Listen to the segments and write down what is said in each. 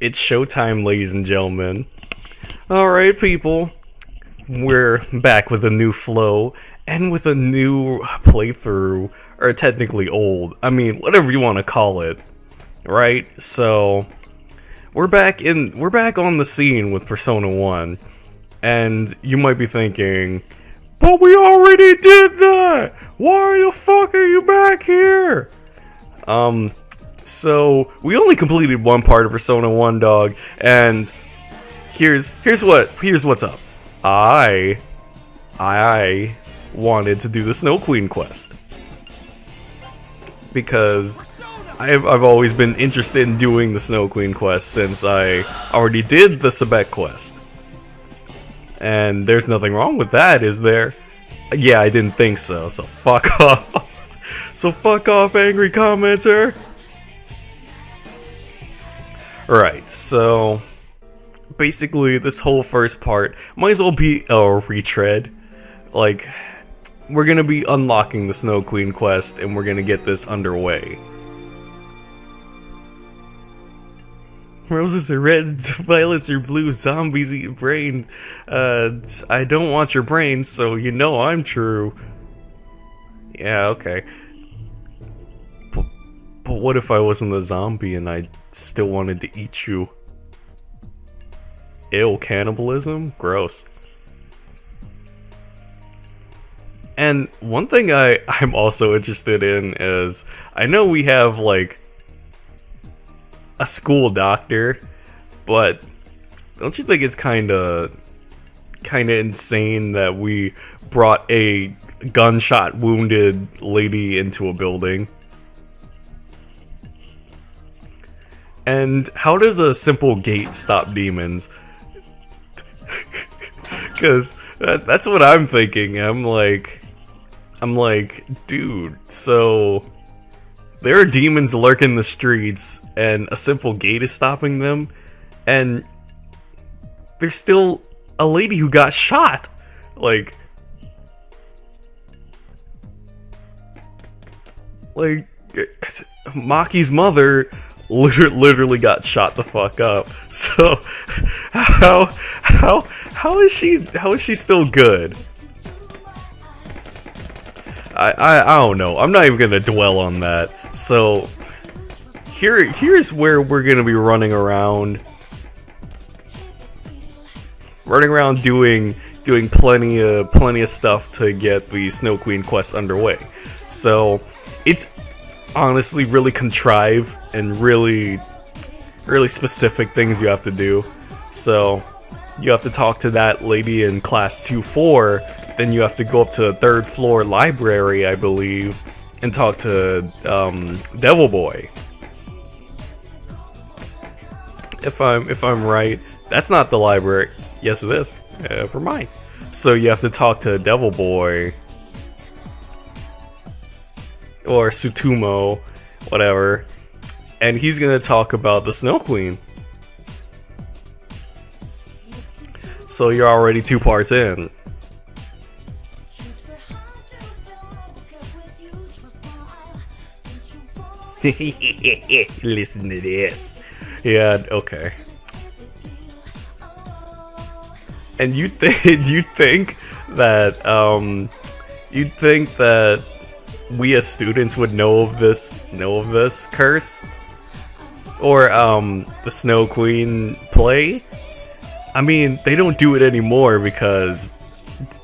It's showtime, ladies and gentlemen. Alright, people. We're back with a new flow and with a new playthrough, or technically old. I mean, whatever you want to call it. Right? So, we're back on the scene with Persona 1. And you might be thinking, but we already did that! Why the fuck are you back here? So we only completed one part of Persona 1, dog, and here's what's up. I wanted to do the Snow Queen quest because I've always been interested in doing the Snow Queen quest since I already did the Sebek quest. And there's nothing wrong with that, is there? Yeah, I didn't think so, so fuck off. So fuck off, angry commenter. Right, so basically this whole first part might as well be a retread. Like, we're gonna be unlocking the Snow Queen quest and we're gonna get this underway. Roses are red, violets are blue, zombies eat brain. I don't want your brain, so you know I'm true. Yeah, okay. But what if I wasn't a zombie and I still wanted to eat you? Ew, cannibalism? Gross. And one thing I'm also interested in is, I know we have like a school doctor, but don't you think it's kinda insane that we brought a gunshot wounded lady into a building? And how does a simple gate stop demons? Because that's what I'm thinking. I'm like, dude, so there are demons lurking the streets, and a simple gate is stopping them, and there's still a lady who got shot. Like Maki's mother literally got shot the fuck up. So how is she still good? I don't know. I'm not even gonna dwell on that. So here's where we're gonna be running around doing plenty of stuff to get the Snow Queen quest underway. So it's honestly really contrived and really specific things you have to do. So you have to talk to that lady in class 2-4, then you have to go up to the 3rd floor library, I believe, and talk to Devil Boy. If I'm right, that's not the library. Yes, it is. Never mind. So you have to talk to Devil Boy or Sutumo, whatever, and he's gonna talk about the Snow Queen. So you're already 2 parts in. Listen to this. Yeah, okay. And you'd think that we as students would know of this curse, or the Snow Queen play. I mean, they don't do it anymore because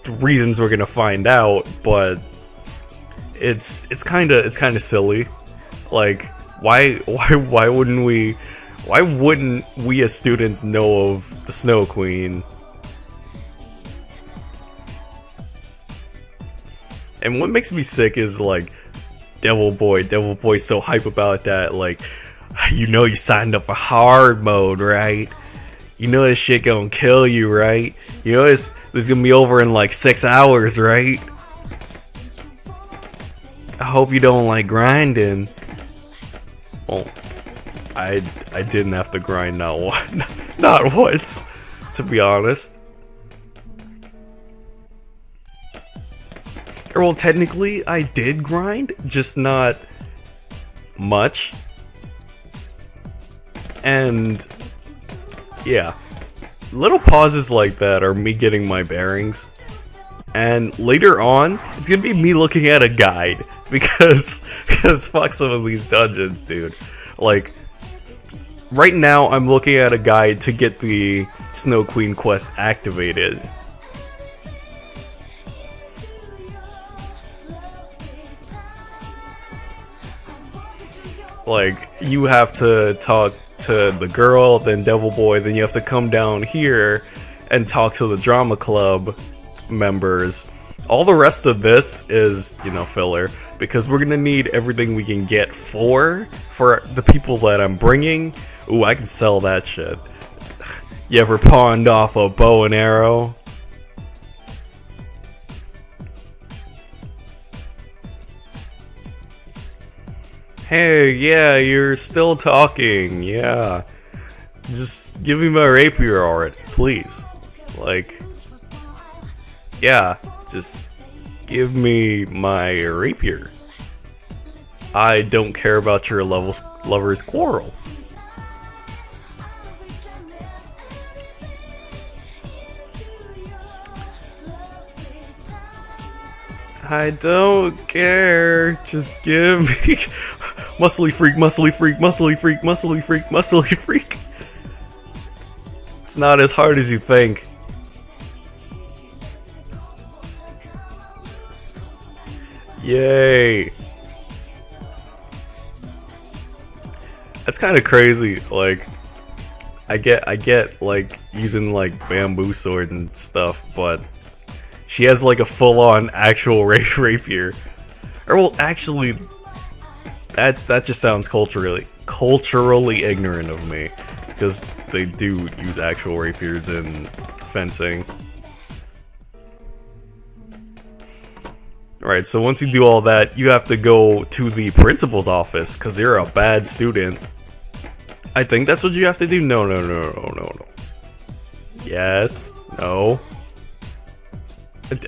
the reasons we're gonna find out, but it's kind of silly. Like, why wouldn't we as students know of the Snow Queen? And what makes me sick is like Devil Boy's so hype about that. Like, you know, you signed up for hard mode, right? You know this shit gonna kill you, right? You know this gonna be over in like 6 hours, right? I hope you don't like grinding. Well, I didn't have to grind not once, to be honest. Well, technically, I did grind, just not much. And Yeah. Little pauses like that are me getting my bearings. And later on, it's gonna be me looking at a guide. Because fuck some of these dungeons, dude. Like, right now I'm looking at a guide to get the Snow Queen quest activated. Like, you have to talk to the girl, then Devil Boy, then you have to come down here and talk to the drama club members. All the rest of this is, you know, filler, because we're gonna need everything we can get for the people that I'm bringing. Ooh, I can sell that shit. You ever pawned off a bow and arrow? Hey, yeah, you're still talking, yeah. Just give me my rapier already, please. Like, yeah, just give me my rapier. I don't care about your lover's quarrel. I don't care, just give me... Muscly freak, muscly freak, muscly freak, muscly freak, muscly freak. It's not as hard as you think. Yay. That's kind of crazy. Like, I get like using like bamboo sword and stuff, but she has like a full-on actual rapier. Or well, actually, that just sounds culturally ignorant of me, because they do use actual rapiers in fencing. Alright, so once you do all that, you have to go to the principal's office, because you're a bad student. I think that's what you have to do. No. Yes. No.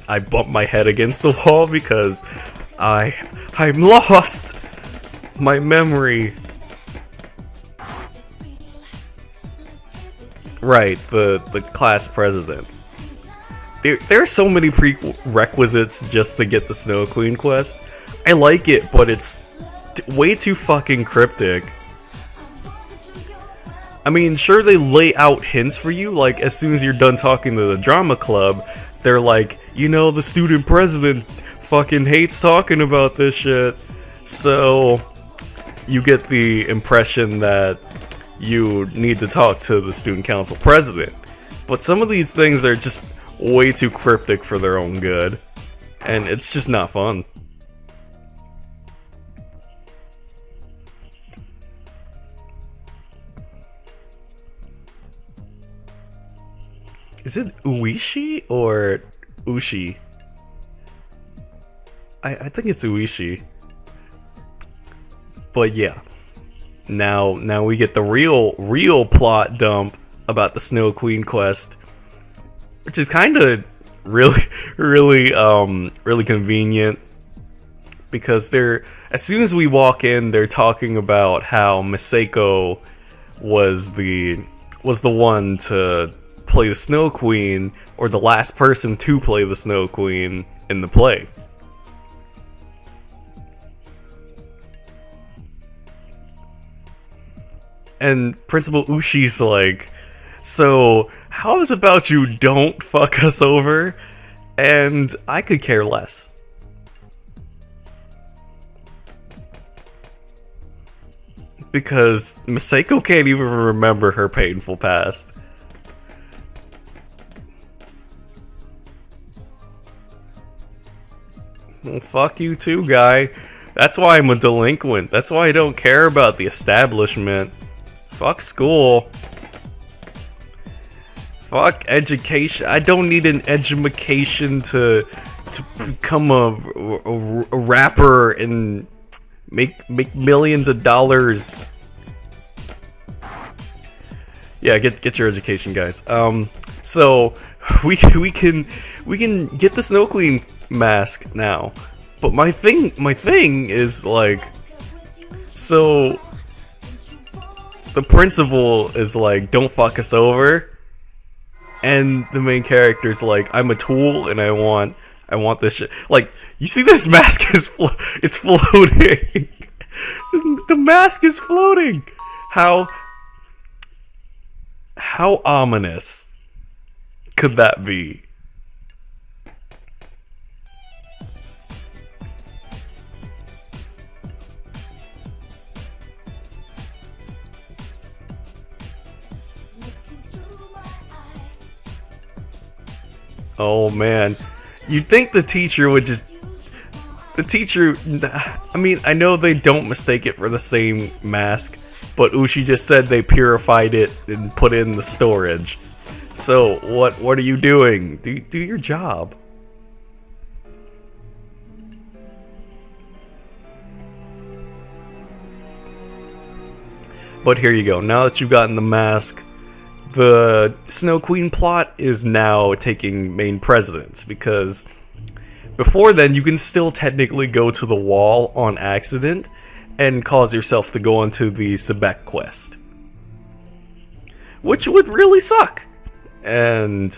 I bumped my head against the wall because I'm lost. My memory. Right, the class president. There are so many prerequisites just to get the Snow Queen quest. I like it, but it's way too fucking cryptic. I mean, sure, they lay out hints for you, like as soon as you're done talking to the drama club, they're like, you know, the student president fucking hates talking about this shit. So you get the impression that you need to talk to the student council president. But some of these things are just way too cryptic for their own good, and it's just not fun. Is it Uishi or Ushi? I think it's Uishi. But yeah. Now we get the real plot dump about the Snow Queen quest, which is kind of really convenient, because as soon as we walk in, they're talking about how Misako was the one to play the Snow Queen, or the last person to play the Snow Queen in the play. And Principal Ushi's like, so how is about you don't fuck us over? And I could care less. Because Misako can't even remember her painful past. Well, fuck you too, guy. That's why I'm a delinquent. That's why I don't care about the establishment. Fuck school. Fuck education. I don't need an education to become a rapper and make millions of dollars. Yeah, get your education, guys. So we can get the Snow Queen mask now. But my thing is like, so the principal is like, don't fuck us over, and the main character's like, I'm a tool and I want this shit. Like, you see this mask is it's floating. The mask is floating. How ominous could that be? Oh man, you'd think the teacher would just... The teacher... I mean, I know they don't mistake it for the same mask, but Uchi just said they purified it and put it in the storage. So, what are you doing? Do your job. But here you go, now that you've gotten the mask, the Snow Queen plot is now taking main precedence, because before then you can still technically go to the wall on accident and cause yourself to go onto the Sebek quest, which would really suck. And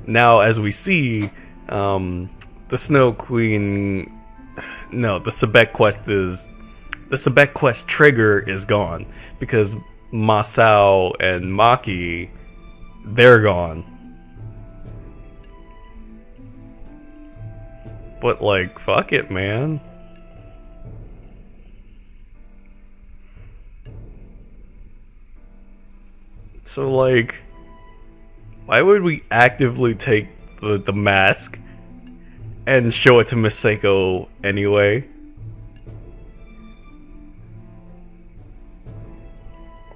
now, as we see, the Snow Queen... No, the Sebek quest trigger is gone, because Masao and Maki, they're gone. But like, fuck it, man. So like, why would we actively take the mask and show it to Misako anyway?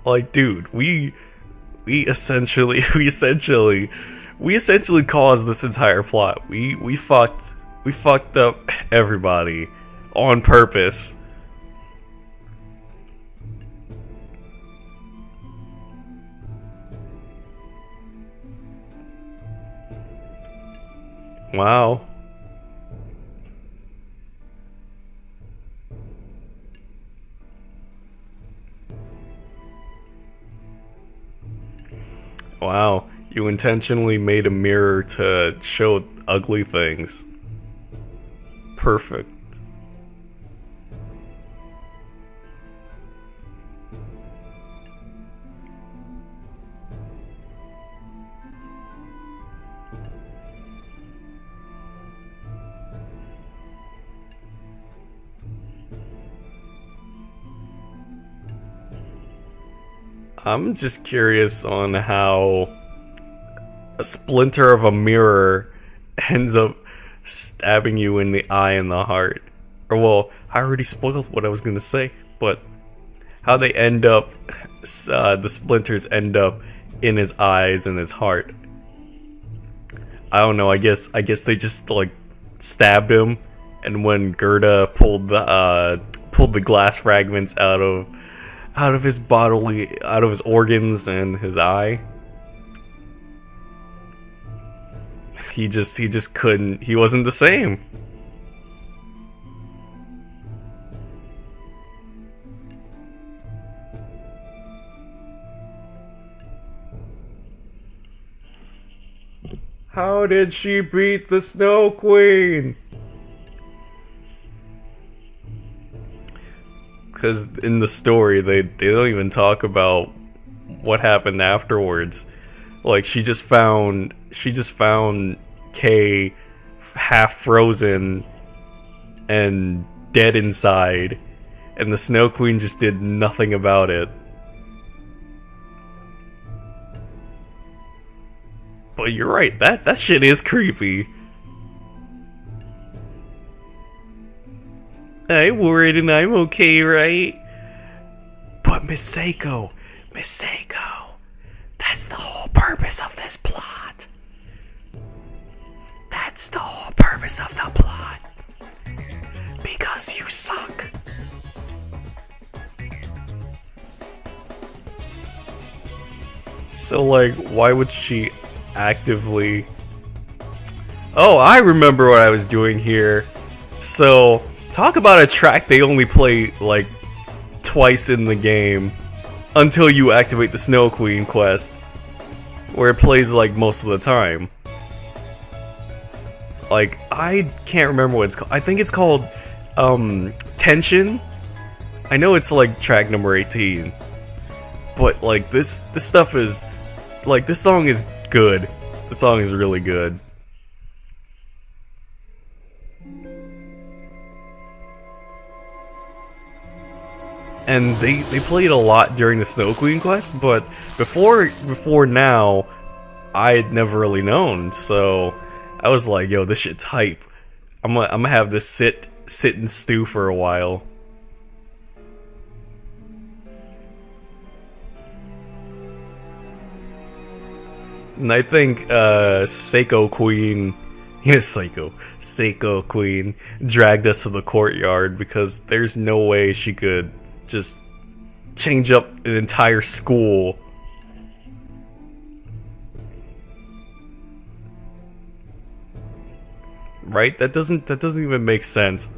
Like, dude, we essentially caused this entire plot. We fucked up everybody on purpose. Wow. Wow, you intentionally made a mirror to show ugly things. Perfect. I'm just curious on how a splinter of a mirror ends up stabbing you in the eye and the heart. Or, well, I already spoiled what I was gonna say, but how they end up, the splinters end up in his eyes and his heart. I don't know, I guess they just, like, stabbed him, and when Gerda pulled the glass fragments out of his organs and his eye, he just couldn't, he wasn't the same. How did she beat the Snow Queen? Because in the story, they don't even talk about what happened afterwards. Like, she just found Kay half frozen and dead inside, and the Snow Queen just did nothing about it. But you're right, that shit is creepy. I'm worried and I'm okay, right? But Misako, that's the whole purpose of this plot. That's the whole purpose of the plot. Because you suck. So, like, why would she actively... Oh, I remember what I was doing here. So, talk about a track they only play, like, twice in the game. until you activate the Snow Queen quest, where it plays like most of the time. Like, I can't remember what it's called. I think it's called Tension. I know it's like track number 18. But like this stuff is like, this song is good. The song is really good. And they played a lot during the Snow Queen quest, but before now, I had never really known. So I was like, yo, this shit's hype. I'm gonna have this sit and stew for a while. And I think Seiko Queen, Seiko Queen dragged us to the courtyard because there's no way she could just change up an entire school. Right? That doesn't even make sense.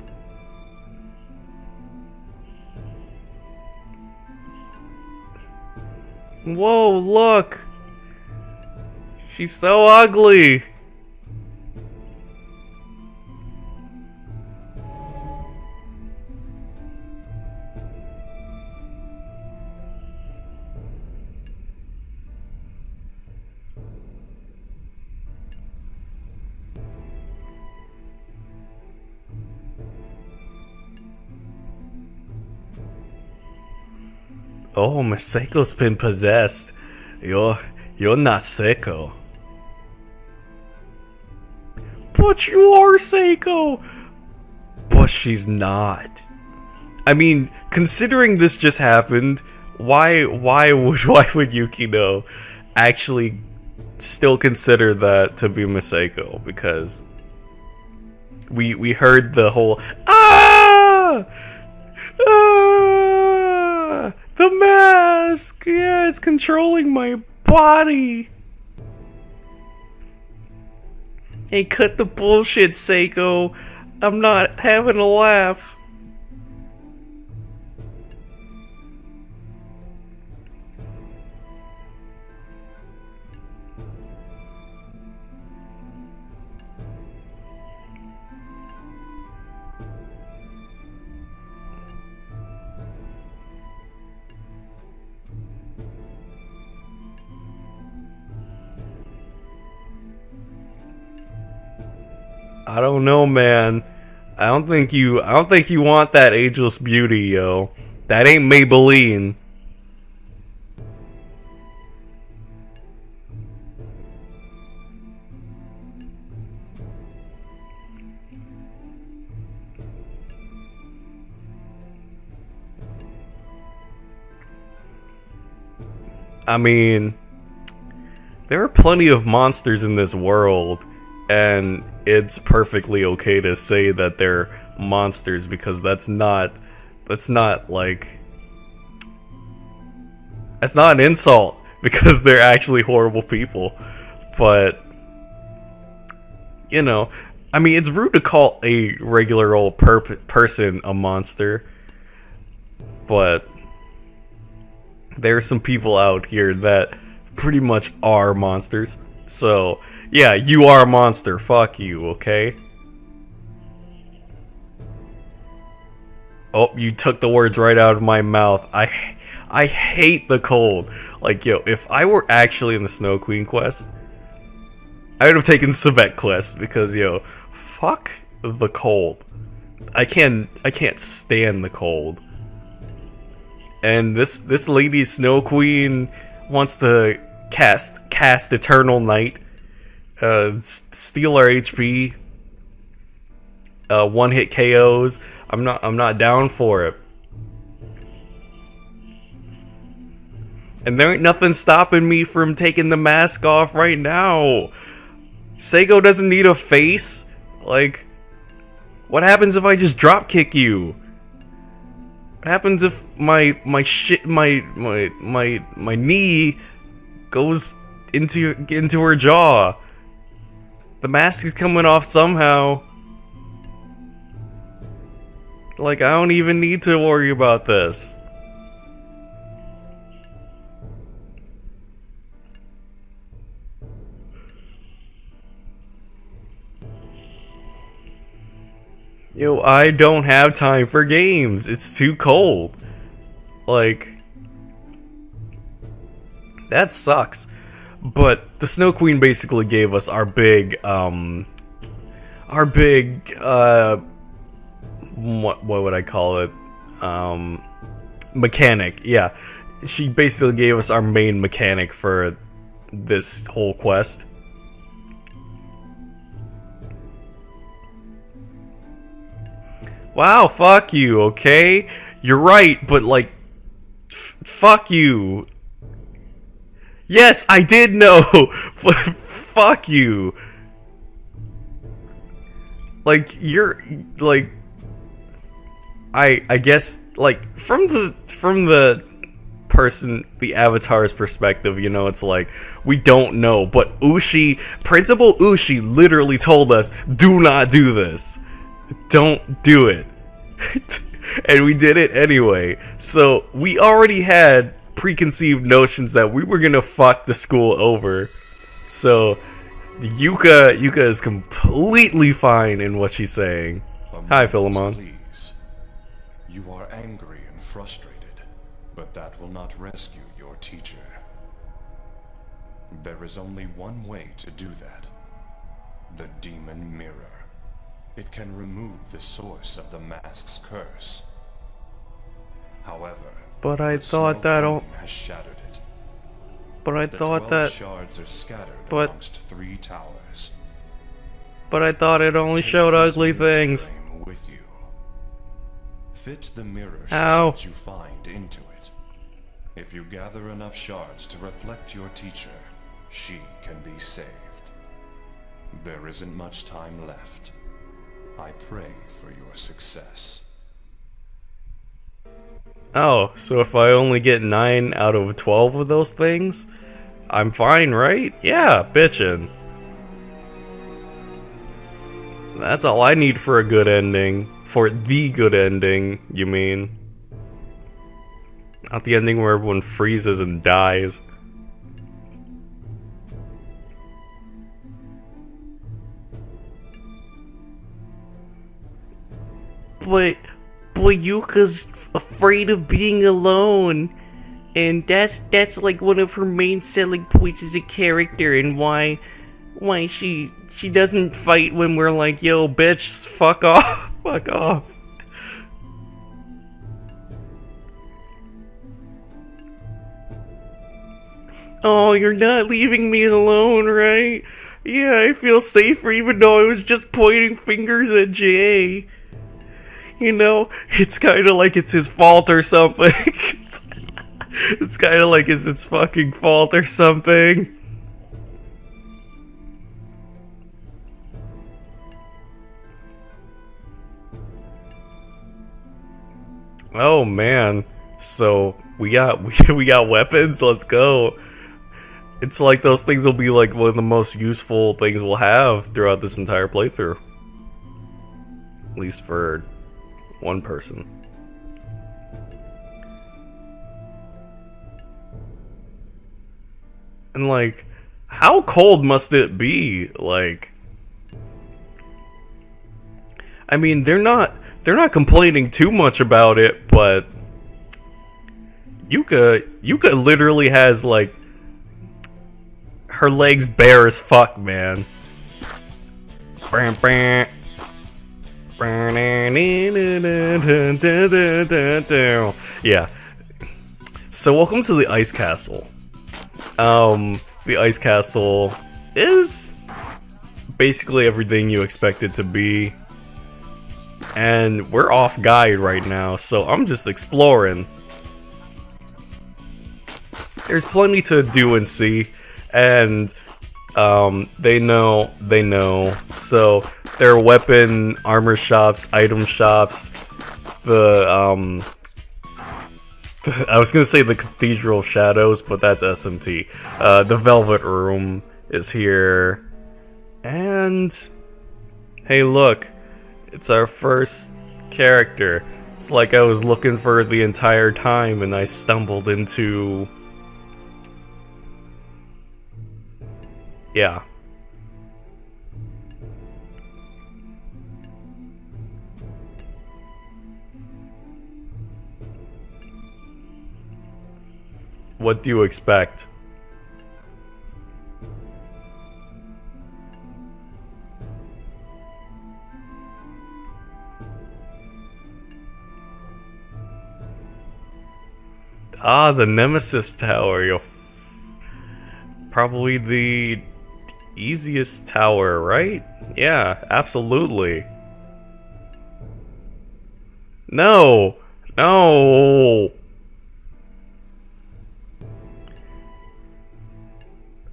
Whoa, look! She's so ugly! Oh, Maseiko's been possessed. You're not Seiko. But you are Seiko! But she's not. I mean, considering this just happened, why would Yukino actually still consider that to be Maseiko? Because we heard the whole the mask! Yeah, it's controlling my body! Hey, cut the bullshit, Seiko. I'm not having a laugh. I don't know, man. I don't think you want that ageless beauty, yo. That ain't Maybelline. I mean, there are plenty of monsters in this world, and it's perfectly okay to say that they're monsters because that's not like, that's not an insult because they're actually horrible people. But you know, I mean, it's rude to call a regular old person a monster, but there are some people out here that pretty much are monsters. So yeah, you are a monster. Fuck you, okay? Oh, you took the words right out of my mouth. I hate the cold. Like, yo, if I were actually in the Snow Queen quest, I would have taken Civet quest because, yo, fuck the cold. I can't stand the cold. And this lady Snow Queen wants to cast Eternal Night. Steal our HP, one-hit KOs. I'm not down for it. And there ain't nothing stopping me from taking the mask off right now. Seiko doesn't need a face. Like, what happens if I just drop kick you? What happens if my knee goes into her jaw? The mask is coming off somehow. Like, I don't even need to worry about this. Yo, I don't have time for games. It's too cold. Like, that sucks. But the Snow Queen basically gave us our big, what would I call it? Mechanic. Yeah, she basically gave us our main mechanic for this whole quest. Wow, fuck you, okay? You're right, but like, fuck you. Yes, I did know, but fuck you. Like, you're, like, I guess, like, from the person, the avatar's perspective, you know, it's like, we don't know, but Principal Ushi literally told us, do not do this. Don't do it. And we did it anyway. So we already had preconceived notions that we were gonna fuck the school over. So Yuka is completely fine in what she's saying. Hi, Philemon. Please. You are angry and frustrated, but that will not rescue your teacher. There is only one way to do that. The Demon Mirror. It can remove the source of the mask's curse. However, but I the thought Snow that Queen has shattered it. But I The thought 12 that shards are scattered but- amongst 3 towers. but I thought it only Take showed this ugly mirror things. frame with you. Fit the mirror Ow. shards you find into it. If you gather enough shards to reflect your teacher, she can be saved. There isn't much time left. I pray for your success. Oh, so if I only get 9 out of 12 of those things, I'm fine, right? Yeah, bitchin'. That's all I need for a good ending. For the good ending, you mean? Not the ending where everyone freezes and dies. But Yuka's afraid of being alone, and that's like one of her main selling points as a character, and why she doesn't fight when we're like, yo, bitch, fuck off, fuck off. Oh, you're not leaving me alone, right? Yeah, I feel safer even though I was just pointing fingers at Jay. You know, it's kind of like it's his fault or something. It's kind of like it's fucking fault or something. Oh man, so we got we got weapons. Let's go. It's like those things will be like one of the most useful things we'll have throughout this entire playthrough. At least for one person. And like, how cold must it be? Like, I mean, they're not complaining too much about it, but Yuka literally has like her legs bare as fuck, man. Yeah. So welcome to the Ice Castle. The Ice Castle is basically everything you expect it to be. And we're off guide right now, so I'm just exploring. There's plenty to do and see, and they know. So there are weapon, armor shops, item shops. I was gonna say the Cathedral Shadows, but that's SMT. The Velvet Room is here, and hey, look, it's our first character. It's like I was looking for the entire time, and I stumbled into. Yeah. What do you expect? Ah, the Nemesis Tower. Probably the easiest tower, right? Yeah, absolutely. No! No!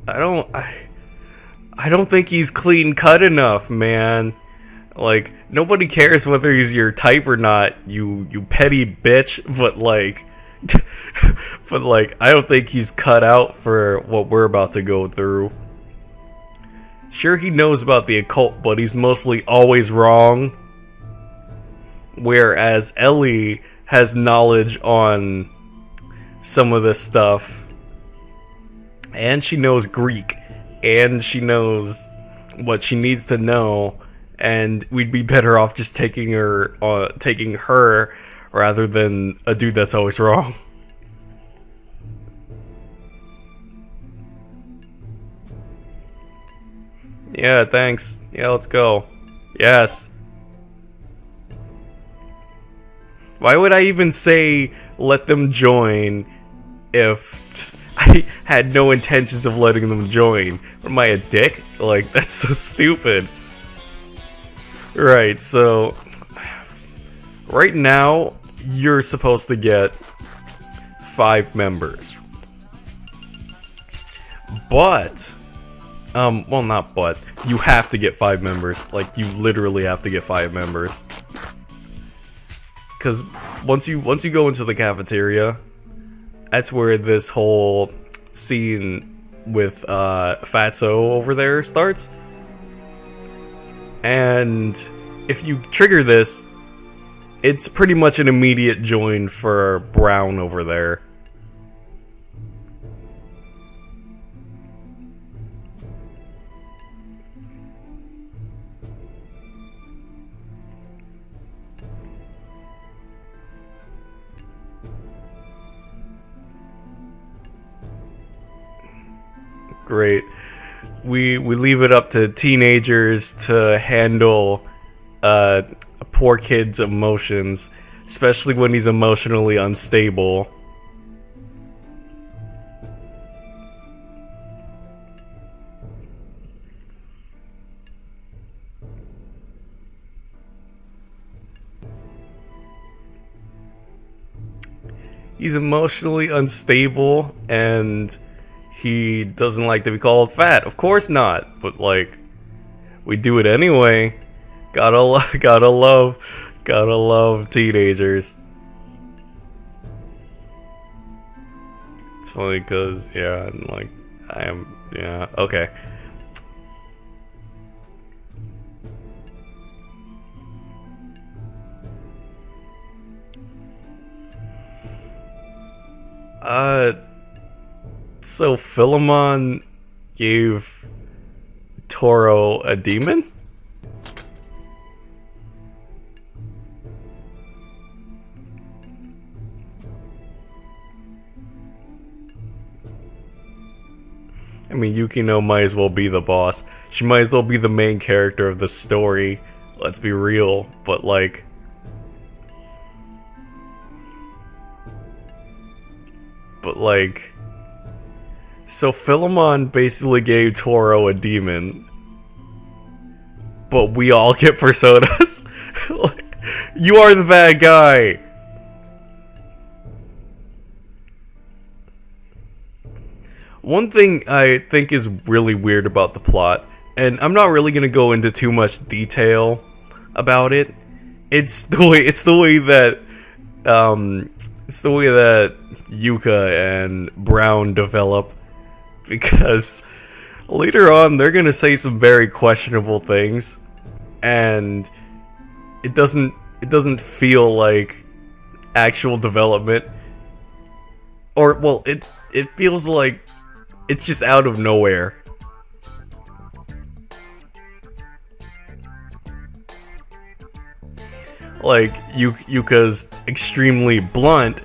I don't think he's clean cut enough, man. Like, nobody cares whether he's your type or not, you petty bitch, but like but like I don't think he's cut out for what we're about to go through. Sure, he knows about the occult, but he's mostly always wrong. Whereas Ellie has knowledge on some of this stuff. And she knows Greek. And she knows what she needs to know. And we'd be better off just taking her rather than a dude that's always wrong. Yeah, thanks. Yeah, let's go. Yes. Why would I even say let them join if I had no intentions of letting them join? Am I a dick? Like, that's so stupid. Right, so right now you're supposed to get 5 members. But well, not but. You have to get 5 members. Like, you literally have to get 5 members. Because once you go into the cafeteria, that's where this whole scene with Fatso over there starts. And if you trigger this, it's pretty much an immediate join for Brown over there. Great. We leave it up to teenagers to handle a poor kid's emotions, especially when he's emotionally unstable. He's emotionally unstable and he doesn't like to be called fat. Of course not. But like, we do it anyway. Gotta love teenagers. It's funny because yeah, like I am. Yeah. Okay. So Philemon gave Toro a demon? I mean, Yukino might as well be the boss. She might as well be the main character of the story. Let's be real, but like... So Philemon basically gave Toro a demon. But we all get personas? You are the bad guy! One thing I think is really weird about the plot, and I'm not really gonna go into too much detail about it. It's the way that Yuka and Brown develop, because later on they're gonna say some very questionable things, and it doesn't feel like actual development, or well, it feels like it's just out of nowhere. Like, Yuka's extremely blunt,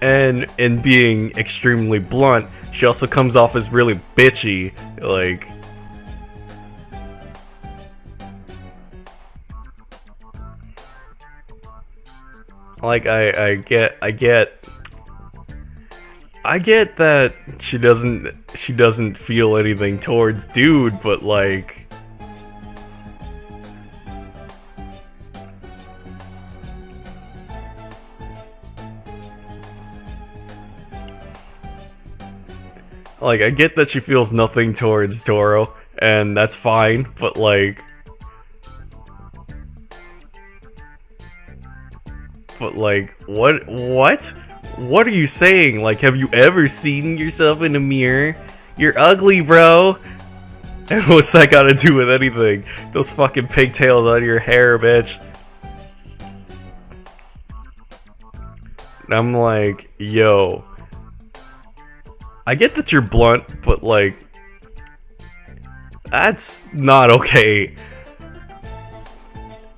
And in being extremely blunt, she also comes off as really bitchy. Like I get that she doesn't feel anything towards dude, but like I get that she feels nothing towards Toro, and that's fine, but what are you saying? Like, have you ever seen yourself in a mirror? You're ugly, bro. And what's that got to do with anything? Those fucking pigtails out of your hair, bitch. And I'm like, yo, I get that you're blunt, but like, that's not okay.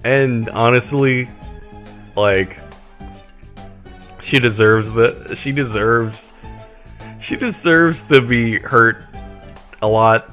And honestly, like, she deserves that. She deserves to be hurt a lot.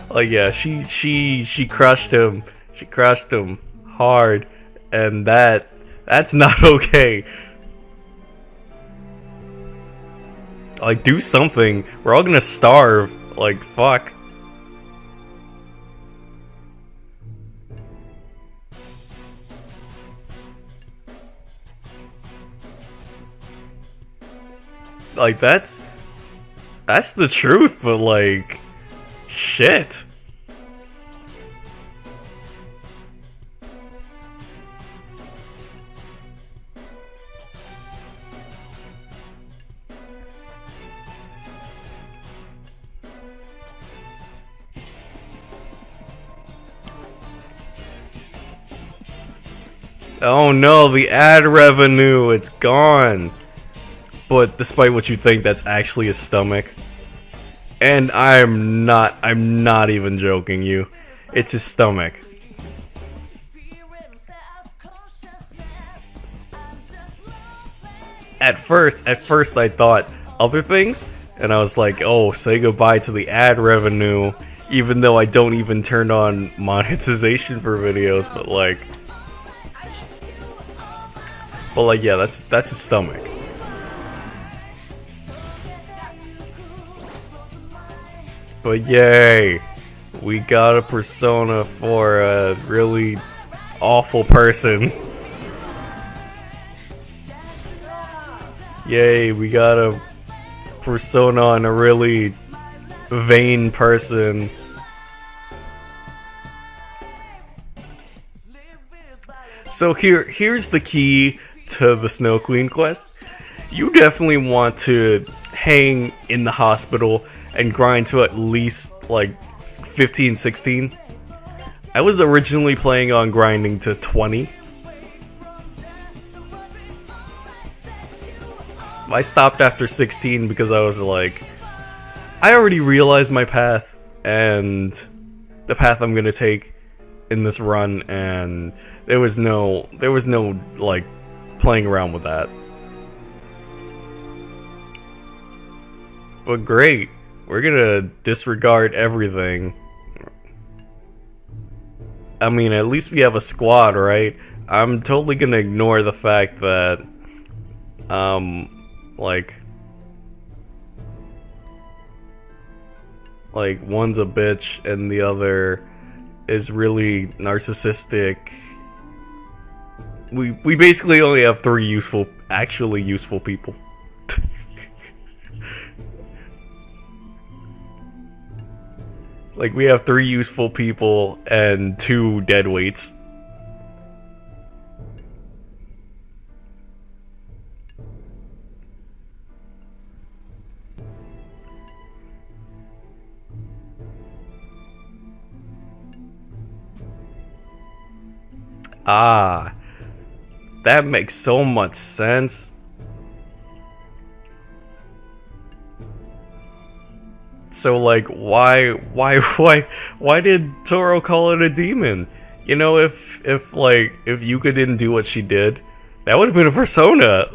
Like, yeah, she crushed him. She crushed him hard, and that's not okay. Like, do something. We're all gonna starve. Like, fuck. Like, that's the truth, but like, shit. Oh no, the ad revenue, it's gone. But despite what you think, that's actually his stomach. And I'm not even joking you. It's his stomach. At first I thought other things, and I was like, oh, say goodbye to the ad revenue, even though I don't even turn on monetization for videos, but like, yeah, that's his stomach. But yay, we got a persona for a really awful person. Yay, we got a persona on a really vain person. So here's the key to the Snow Queen quest. You definitely want to hang in the hospital and grind to at least like 15, 16. I was originally planning on grinding to 20. I stopped after 16 because I was like, I already realized my path and the path I'm gonna take in this run, and there was no like playing around with that. But great, we're gonna disregard everything. I mean, at least we have a squad, right? I'm totally gonna ignore the fact that like one's a bitch and the other is really narcissistic. We basically only have 3 actually useful people. Like, we have 3 useful people and 2 deadweights. Ah, That makes so much sense. So like, why did Toro call it a demon? You know, if Yuka didn't do what she did, that would have been a persona.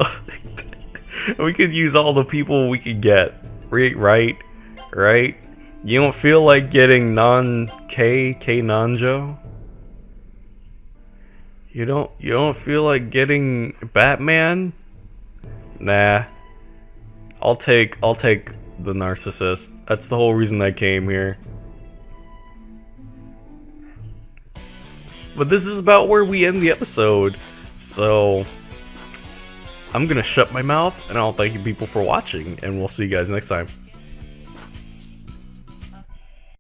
We could use all the people we could get. Right? You don't feel like getting K Nanjo? You don't feel like getting Batman? Nah. I'll take the narcissist. That's the whole reason I came here. But this is about where we end the episode. So I'm gonna shut my mouth and I'll thank you people for watching, and we'll see you guys next time.